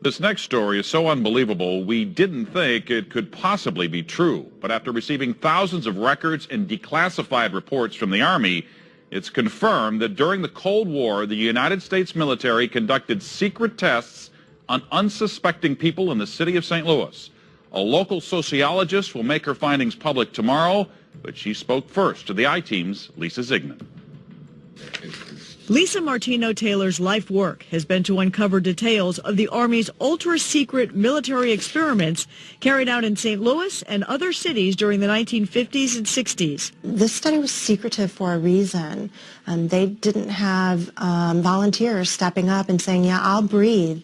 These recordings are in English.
This next story is so unbelievable, we didn't think it could possibly be true. But after receiving thousands of records and declassified reports from the Army, it's confirmed that during the Cold War, the United States military conducted secret tests on unsuspecting people in the city of St. Louis. A local sociologist will make her findings public tomorrow, but she spoke first to the I-Team's Lisa Zigman. Lisa Martino Taylor's life work has been to uncover details of the Army's ultra-secret military experiments carried out in St. Louis and other cities during the 1950s and 60s. This study was secretive for a reason. They didn't have volunteers stepping up and saying, yeah, I'll breathe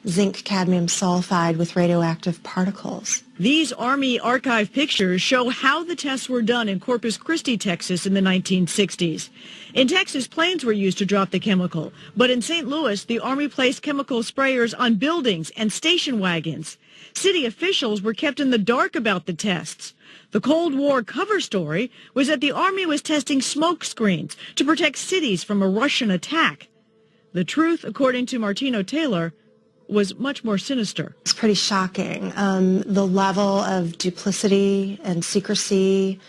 zinc cadmium sulfide with radioactive particles. These Army archive pictures show how the tests were done in Corpus Christi, Texas in the 1960s. In Texas, planes were used to drop the chemical, but in St. Louis, the Army placed chemical sprayers on buildings and station wagons. City officials were kept in the dark about the tests. The Cold War cover story was that the Army was testing smoke screens to protect cities from a Russian attack. The truth, according to Martino Taylor, was much more sinister. It's pretty shocking. The level of duplicity and secrecy.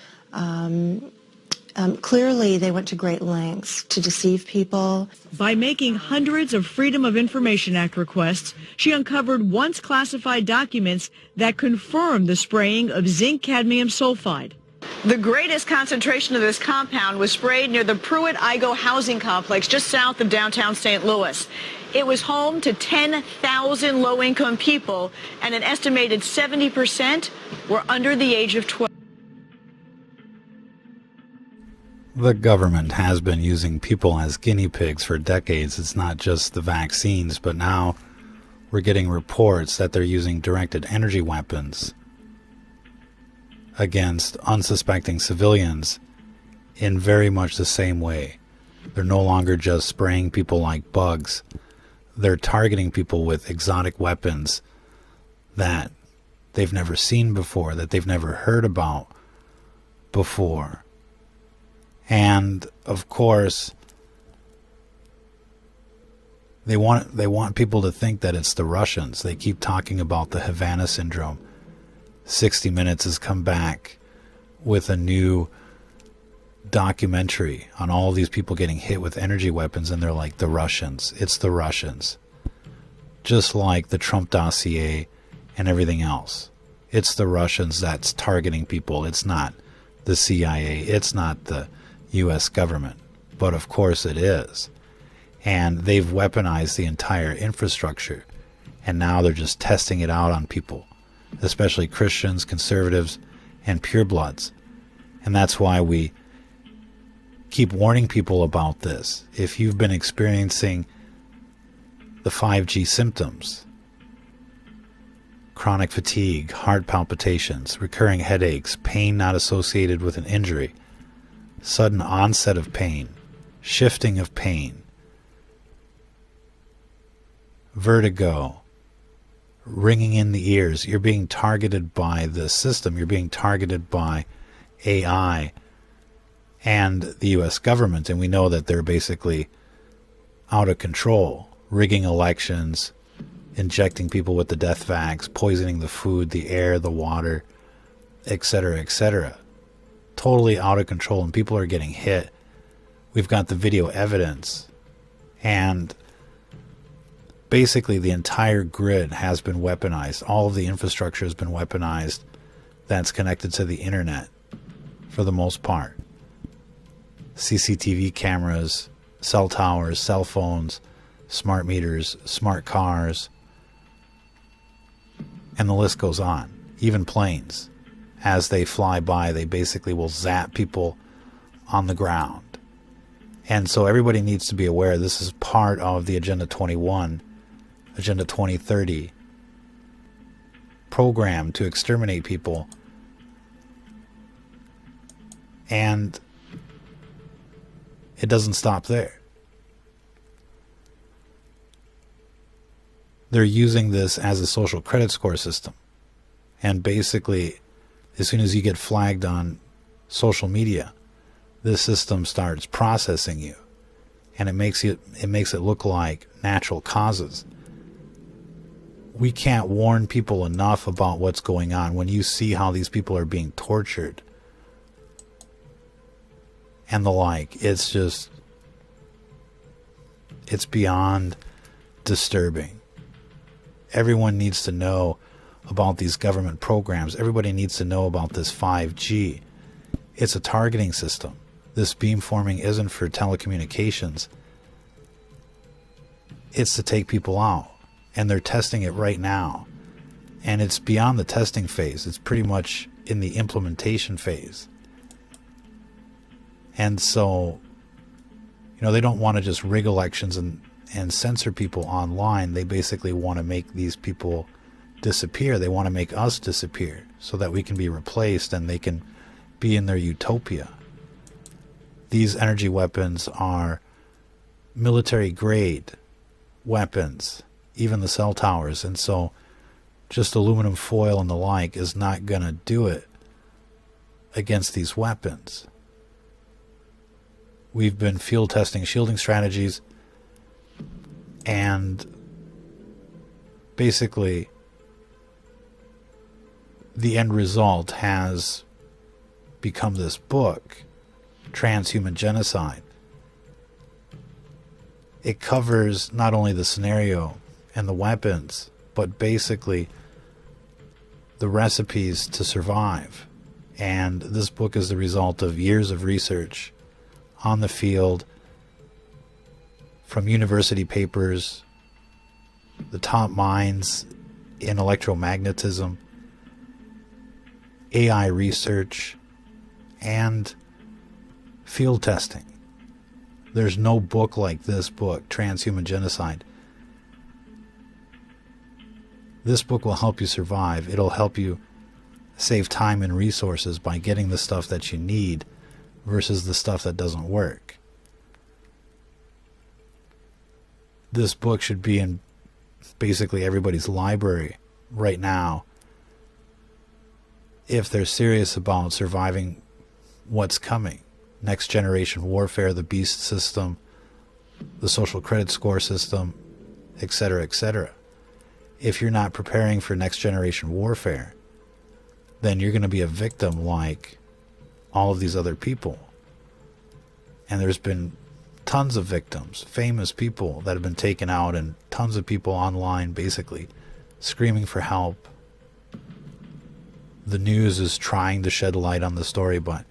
Clearly, they went to great lengths to deceive people. By making hundreds of Freedom of Information Act requests, she uncovered once classified documents that confirmed the spraying of zinc cadmium sulfide. The greatest concentration of this compound was sprayed near the Pruitt-Igoe housing complex just south of downtown St. Louis. It was home to 10,000 low-income people, and an estimated 70% were under the age of 12. The government has been using people as guinea pigs for decades. It's not just the vaccines, but now we're getting reports that they're using directed energy weapons against unsuspecting civilians in very much the same way. They're no longer just spraying people like bugs. They're targeting people with exotic weapons that they've never seen before, that they've never heard about before. And of course, they want people to think that it's the Russians. They keep talking about the Havana syndrome. 60 Minutes has come back with a new documentary on all these people getting hit with energy weapons, and they're like, the Russians. It's the Russians. Just like the Trump dossier and everything else. It's the Russians that's targeting people. It's not the CIA. It's not the U.S. government. But of course it is. And they've weaponized the entire infrastructure. And now they're just testing it out on people, especially Christians, conservatives, and purebloods. And that's why we keep warning people about this. If you've been experiencing the 5G symptoms, chronic fatigue, heart palpitations, recurring headaches, pain not associated with an injury, sudden onset of pain, shifting of pain, vertigo, ringing in the ears, you're being targeted by the system, you're being targeted by AI and the U.S. government, and we know that they're basically out of control, rigging elections, injecting people with the death vax, poisoning the food, the air, the water, etc., etc. Totally out of control, and people are getting hit. We've got the video evidence, and basically the entire grid has been weaponized. All of the infrastructure has been weaponized that's connected to the internet for the most part. CCTV cameras, cell towers, cell phones, smart meters, smart cars, and the list goes on. Even planes, as they fly by, they basically will zap people on the ground. And so everybody needs to be aware this is part of the Agenda 21, Agenda 2030 program to exterminate people. And it doesn't stop there. They're using this as a social credit score system. And basically, as soon as you get flagged on social media, this system starts processing you. And it makes it look like natural causes, we can't warn people enough about what's going on. When you see how these people are being tortured and the like, it's beyond disturbing. Everyone needs to know about these government programs. Everybody needs to know about this 5G. It's a targeting system. This beamforming isn't for telecommunications. It's to take people out. And they're testing it right now. And it's beyond the testing phase. It's pretty much in the implementation phase. And so, they don't want to just rig elections and censor people online. They basically want to make these people disappear. They want to make us disappear so that we can be replaced and they can be in their utopia. These energy weapons are military grade weapons, even the cell towers, and so just aluminum foil and the like is not going to do it against these weapons. We've been field testing shielding strategies, and basically the end result has become this book, Transhuman Genocide. It covers not only the scenario and the weapons, but basically the recipes to survive. And this book is the result of years of research on the field, from university papers, the top minds in electromagnetism, AI research, and field testing. There's no book like this book, Transhuman Genocide. This book will help you survive. It'll help you save time and resources by getting the stuff that you need versus the stuff that doesn't work. This book should be in basically everybody's library right now if they're serious about surviving what's coming. Next generation warfare, the beast system, the social credit score system, etc., etc. If you're not preparing for next generation warfare, then you're going to be a victim like all of these other people. And there's been tons of victims, famous people that have been taken out, and tons of people online basically screaming for help. The news is trying to shed light on the story, but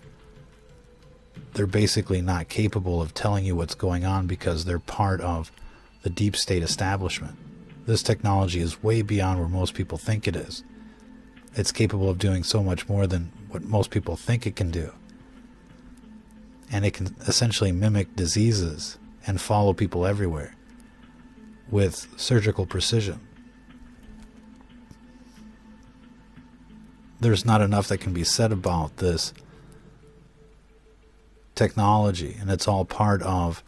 they're basically not capable of telling you what's going on because they're part of the deep state establishment. This technology is way beyond where most people think it is. It's capable of doing so much more than what most people think it can do. And it can essentially mimic diseases and follow people everywhere with surgical precision. There's not enough that can be said about this technology, and it's all part of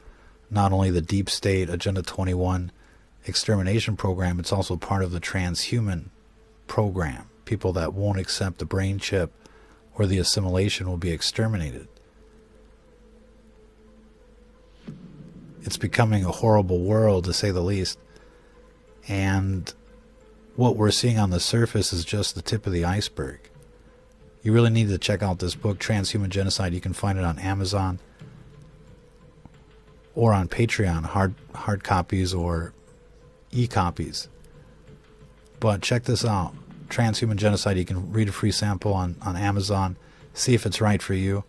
not only the deep state Agenda 21 extermination program, it's also part of the transhuman program. People that won't accept the brain chip or the assimilation will be exterminated. It's becoming a horrible world, to say the least, and what we're seeing on the surface is just the tip of the iceberg. You really need to check out this book, Transhuman Genocide. You can find it on Amazon or on Patreon, hard copies or e-copies. But check this out, Transhuman Genocide. You can read a free sample on Amazon, see if it's right for you.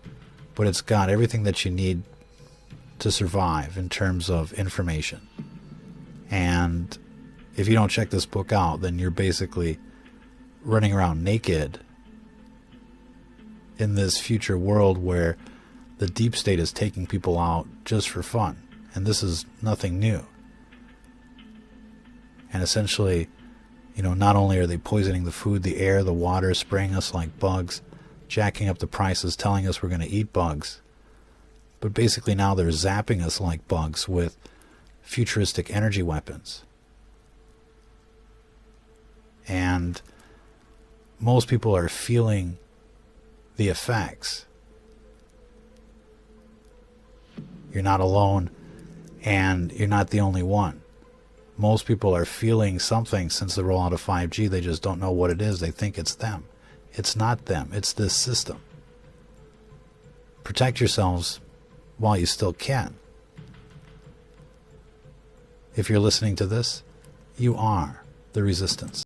But it's got everything that you need to survive in terms of information. And if you don't check this book out, then you're basically running around naked in this future world where the deep state is taking people out just for fun. And this is nothing new. And essentially, not only are they poisoning the food, the air, the water, spraying us like bugs, jacking up the prices, telling us we're going to eat bugs, but basically now they're zapping us like bugs with futuristic energy weapons. And most people are feeling the effects. You're not alone, and you're not the only one. Most people are feeling something since the rollout of 5G. They just don't know what it is. They think it's them. It's not them. It's this system. Protect yourselves while you still can. If you're listening to this, you are the resistance.